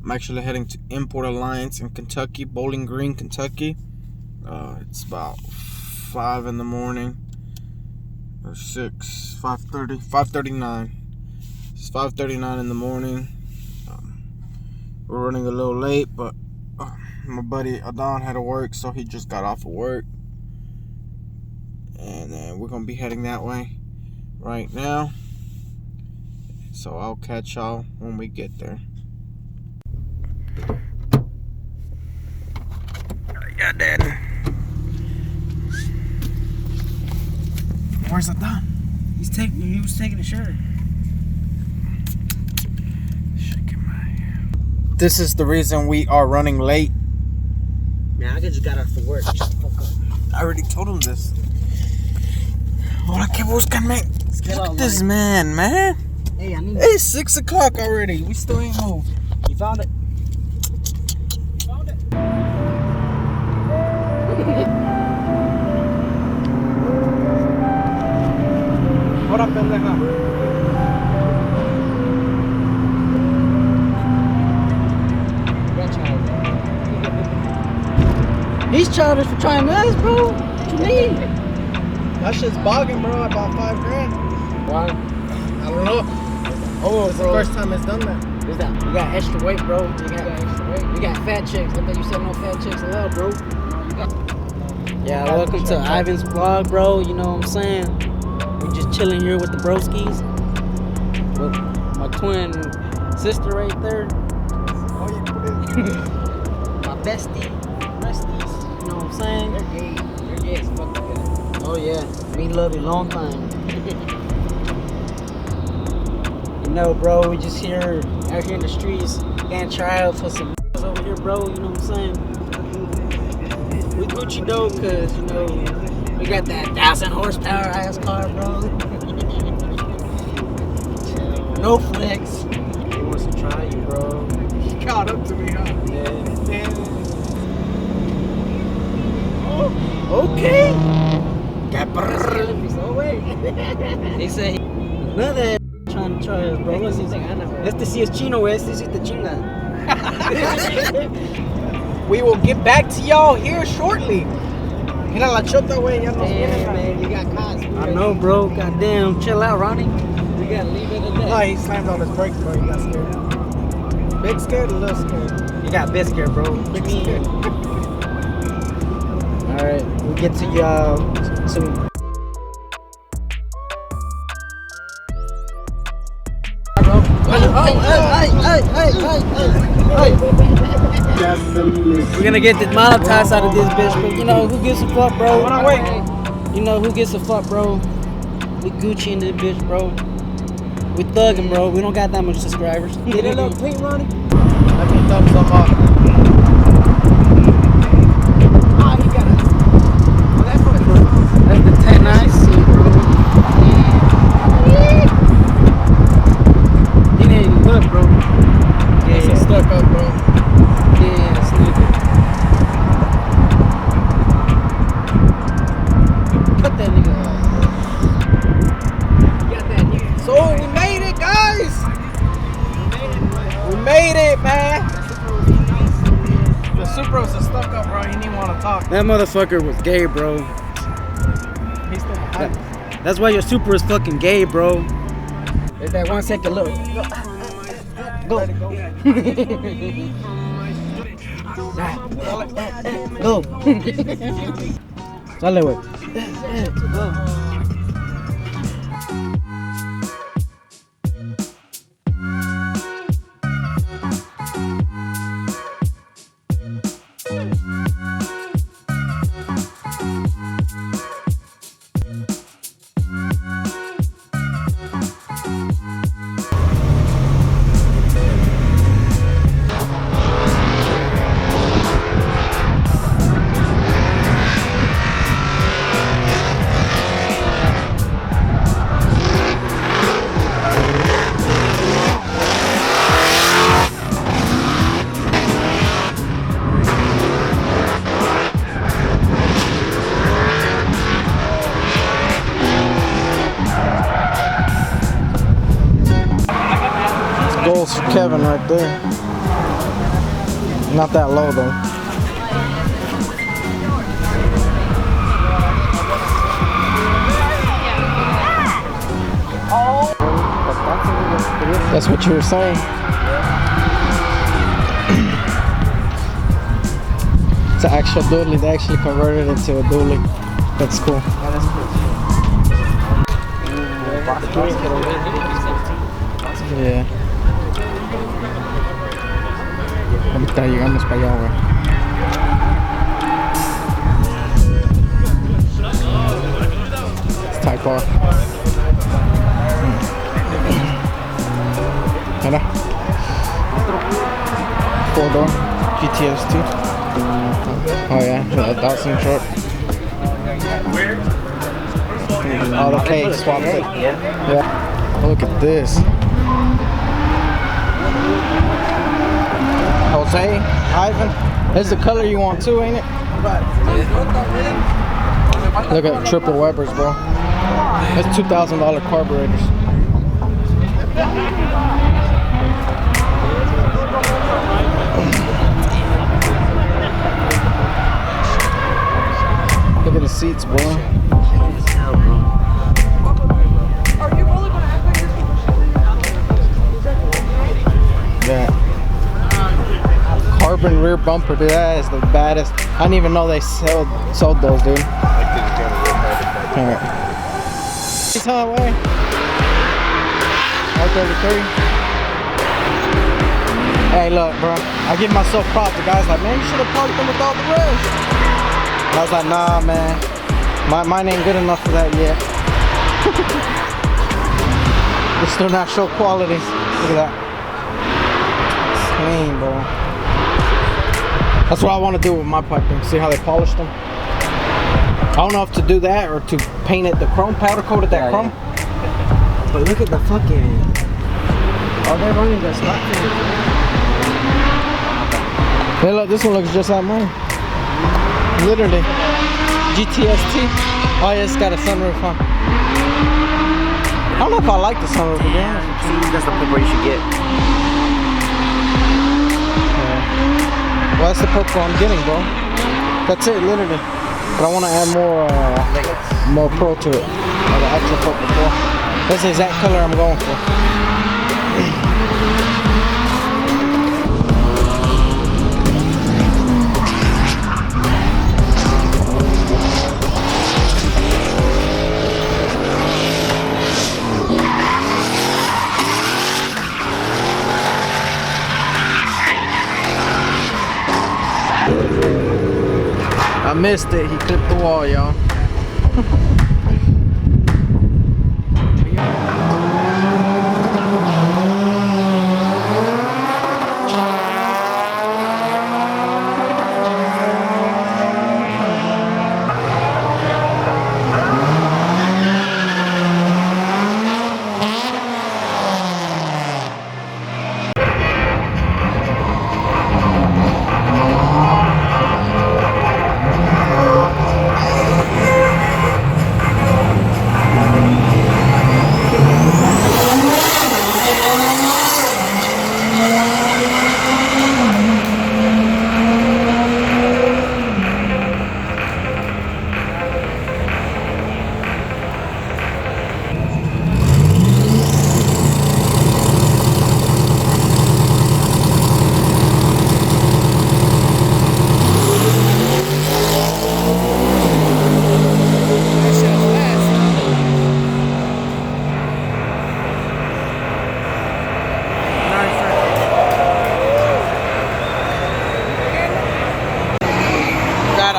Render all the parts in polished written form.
I'm actually heading to ImportAlliance in Kentucky, Bowling Green, Kentucky. It's about 5 in the morning, or 6, 5:30, 5:39. It's 5:39 in the morning. We're running a little late, but my buddy Adon had to work, so he just got off of work. And then we're going to be heading that way right now. So I'll catch y'all when we get there. Yeah, Dad. Where's Adon? He was taking a shirt. This is the reason we are running late. Man, I just got off of work. Shut the fuck up. I already told him this. Hola, que buscan, man? Look at this man. Hey, It's 6 o'clock already. We still ain't moved. You found it? Found it. What up, pendeja? He's childish for trying us, bro. What you mean? That shit's bogging, bro. About $5,000. Why? I don't know. Oh, it's the first time it's done that. What's that? You got extra weight, bro. You got extra weight. You got fat chicks. I thought you said no fat chicks allowed, bro. Yeah, welcome to Ivan's vlog, bro. You know what I'm saying? We're just chilling here with the broskies. With my twin sister right there. Oh, you put it. My besties. You know what I'm saying? They're gay. They're gay as fuck. Oh yeah, we love you long time. You know, bro, we just here out here in the streets, getting trials for some over here, bro. You know what I'm saying? We Gucci though, cause you know we got that 1,000 horsepower ass car, bro. No flex. He wants to try you, bro. He caught up to me, huh? Yeah. Okay. He said another trying to try us, bro. Este sí es chino, este sí te chinga. We will get back to y'all here shortly. Mira la chota, güey. Ya nos viene. Man, you got caught. I know, bro. Goddamn. Chill out, Ronnie. We gotta leave it at that. No, he slammed on his brakes, bro. He got scared. Big scared, a little scared. You got bit scared, bro. Big scared. Alright, we'll get to y'all soon. We're gonna get demonetized out of this bitch, but you know who gives a fuck, bro? You know who gives a fuck, bro? We Gucci in this bitch, bro. We thuggin', bro. We don't got that much subscribers. Get it up, pink, Ronnie. Let me thumbs up. That's the 10 nice. He didn't even look, bro. Yeah, he's stuck up, bro. Yeah, stupid. Cut that nigga off, bro. You got that nigga. So we made it, guys. We made it, man. The Supros is stuck up, bro. He didn't want to talk. That motherfucker was gay, bro. He's still behind. That's why your Supra is fucking gay, bro. There's that 1 second look. Go. Go. Dale, güey. Goals for Kevin right there. Not that low though. That's what you were saying. It's an actual dually. They actually converted it to a dually. That's cool. Yeah. Ahorita llegamos para allá, güey. It's Type R. Mira. 4-door GTS2. Oh yeah, that Dawson truck. Oh, the K swapped it. Yeah. Look at this. Jose, Ivan, this is the color you want too, ain't it? Look at triple Webers, bro. That's $2,000 carburetors. Look at the seats, bro. Yeah. Carbon rear bumper, dude, that is the baddest. I didn't even know they sold those, dude. Alright. He's on the way. R33. Hey, look, bro. I give myself props. The guy's like, man, you should have parked them with all the rest. And I was like, nah, man. Mine ain't good enough for that yet. It's still not show quality. Look at that. It's clean, bro. That's what I want to do with my piping. See how they polished them? I don't know if to do that or to paint it the chrome, powder coated that chrome. Yeah. But look at the fucking... Oh, they're running the stock thing. Hey, look, this one looks just like mine. Literally. GTST. Oh, yeah, it's got a sunroof, huh? I don't know if I like the sunroof again. See, that's the purple you should get. Well, that's the purple I'm getting, bro. That's it, literally. But I want to add more pro to it. Or the actual purple pro. That's the exact color I'm going for. I missed it. He clipped the wall, y'all.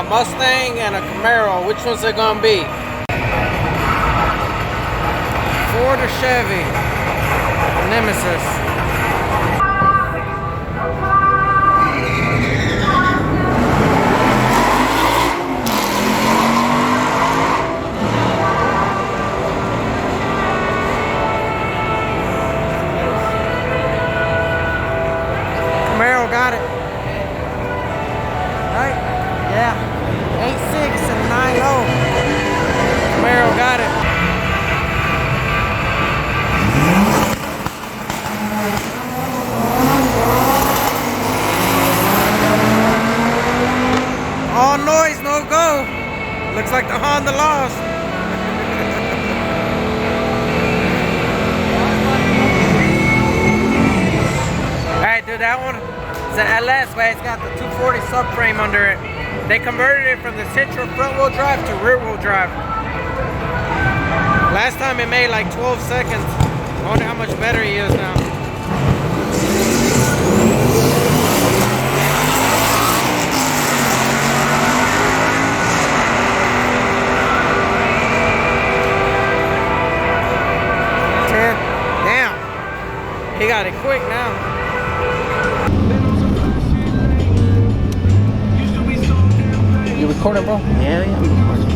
Mustang and a Camaro. Which one's it gonna be? Ford or Chevy? Nemesis. Camaro got it. Right? Yeah. 8.6 and 9.0. Camaro got it. Looks like the Honda lost. Alright, dude, that one is an LS, but it's got the 240 subframe under it. They converted it from the central front wheel drive to rear wheel drive. Last time it made like 12 seconds. I wonder how much better he is now. Damn. He got it quick now. You recording, bro? Yeah, I'm recording.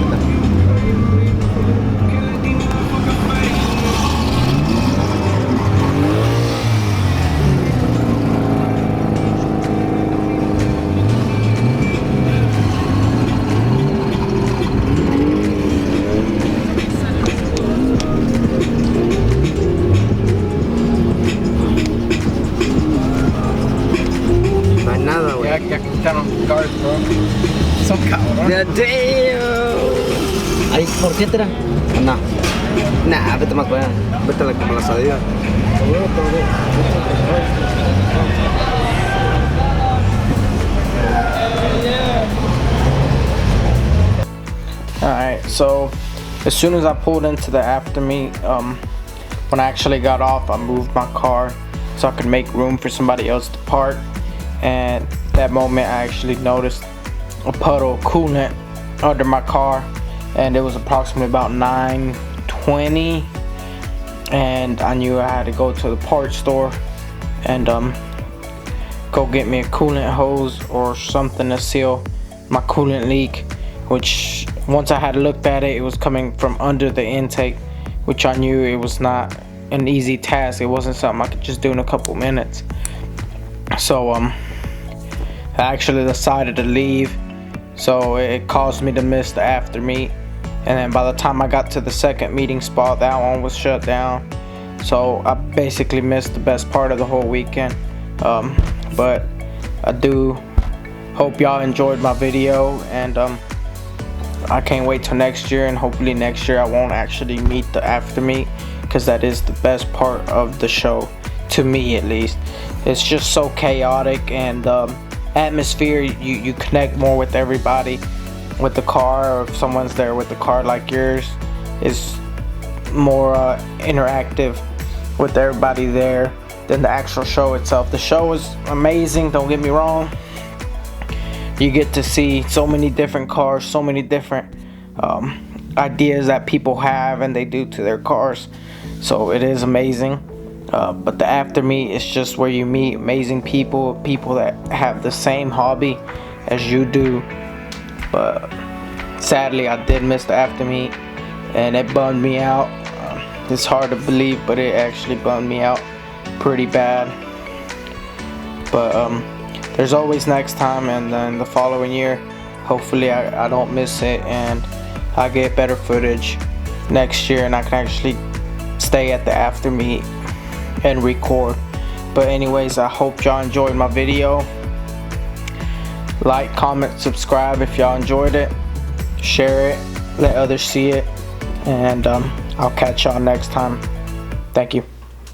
Ya quitaron cars, bro. Son cabrones. Yeah, damn. Ay, ¿por qué te era? No. Nah, vete más para allá. Vete a la salida. Alright, so as soon as I pulled into the after meet, when I actually got off, I moved my car so I could make room for somebody else to park. And that moment I actually noticed a puddle of coolant under my car, and it was approximately about 9:20, and I knew I had to go to the parts store and go get me a coolant hose or something to seal my coolant leak, which once I had looked at it, it was coming from under the intake, which I knew it was not an easy task. It wasn't something I could just do in a couple minutes. So I actually decided to leave, so it caused me to miss the after meet. And then by the time I got to the second meeting spot, that one was shut down, so I basically missed the best part of the whole weekend. But I do hope y'all enjoyed my video, and I can't wait till next year, and hopefully next year I won't actually meet the after meet, because that is the best part of the show, to me at least. It's just so chaotic, and atmosphere, you connect more with everybody with the car, or if someone's there with the car like yours, is more interactive with everybody there than the actual show itself. The show is amazing, don't get me wrong. You get to see so many different cars, so many different ideas that people have and they do to their cars, so it is amazing. But the after meet is just where you meet amazing people that have the same hobby as you do. But sadly, I did miss the after meet, and it bummed me out. It's hard to believe, but it actually bummed me out pretty bad. But there's always next time, and then the following year, hopefully I don't miss it, and I get better footage next year, and I can actually stay at the after meet and record. But anyways, I hope y'all enjoyed my video. Like, comment, subscribe if y'all enjoyed it. Share it, let others see it, and I'll catch y'all next time. Thank you.